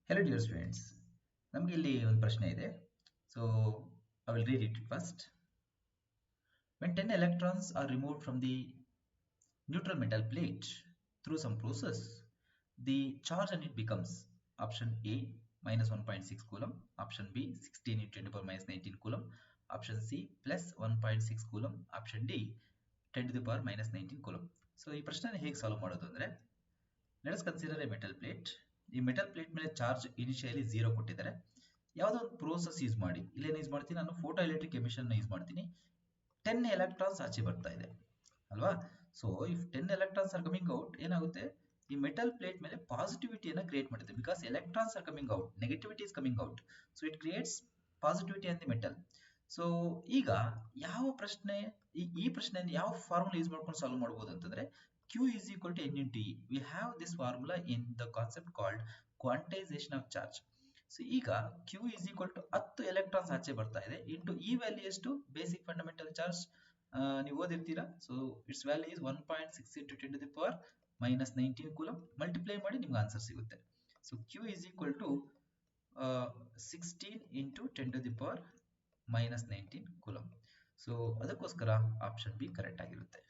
Hello dear students. ನಮಗೆ ಇಲ್ಲಿ ಒಂದು ಪ್ರಶ್ನೆ ಇದೆ. So I will read it first. When 10 electrons are removed from the neutral metal plate through some process, the charge on it becomes option A minus 1.6 coulomb, option B 16 into 10 to the power minus 19 coulomb, option C plus 1.6 coulomb, option D 10 to the power minus 19 coulomb. So ಈ ಪ್ರಶ್ನೆನ ಹೇಗೆ solve ಮಾಡೋದು ಅಂದ್ರೆ, let us consider a metal plate. ಈ metal plate ಮೇಲೆ charge initially 0 ಕೊಟ್ಟಿದ್ದಾರೆ. ಯಾವುದೋ ಒಂದು ಪ್ರೋಸೆಸ್ ಯೂಸ್ ಮಾಡಿ, ಇಲ್ಲೇನು ಯೂಸ್ ಮಾಡ್ತೀನಿ ನಾನು, ಫೋಟೋ ಎಲೆಕ್ಟ್ರಿಕ್ ಎಮಿಷನ್ ಯೂಸ್ ಮಾಡ್ತೀನಿ. 10 ಎಲೆಕ್ಟ್ರಾನ್ಸ್ ಆಚೆ ಬರ್ತಾ ಇದೆ ಅಲ್ವಾ. So if 10 electrons are coming out, ಏನಾಗುತ್ತೆ, ಈ ಮೆಟಲ್ ಪ್ಲೇಟ್ ಮೇಲೆ ಪಾಸಿಟಿವಿಟಿಯನ್ನು ಕ್ರಿಯೇಟ್ ಮಾಡುತ್ತೆ. Because electrons are coming out, negativity is coming out, so it creates positivity on the metal. So ಈಗ ಯಾವ ಪ್ರಶ್ನೆ, ಈ ಪ್ರಶ್ನೆಯನ್ನು ಯಾವ ಫಾರ್ಮುಲಾ ಯೂಸ್ ಮಾಡ್ಕೊಂಡು ಸಾಲ್ವ್ ಮಾಡಬಹುದು ಅಂತಂದ್ರೆ, Q is equal to N into E. We have this formula in the concept called quantization of charge. So ಈಗ Q is equal to 10 electrons ಆಚೆ ಬರ್ತಾ ಇದೆ into E value ಎಷ್ಟು, basic fundamental charge ನೀವು ಓದಿರ್ತೀರಾ. So it's value is 1.6 into 10 to the power minus 19 coulomb. Multiply ಮಾಡಿ ನಿಮ್ಗೆ answer ಸಿಗುತ್ತೆ. So Q is equal to 16 into 10 to the power minus 19 coulomb. So ಅದಕ್ಕೋಸ್ಕರ ಆಪ್ಷನ್ ಬಿ ಕರೆಕ್ಟ್ ಆಗಿರುತ್ತೆ.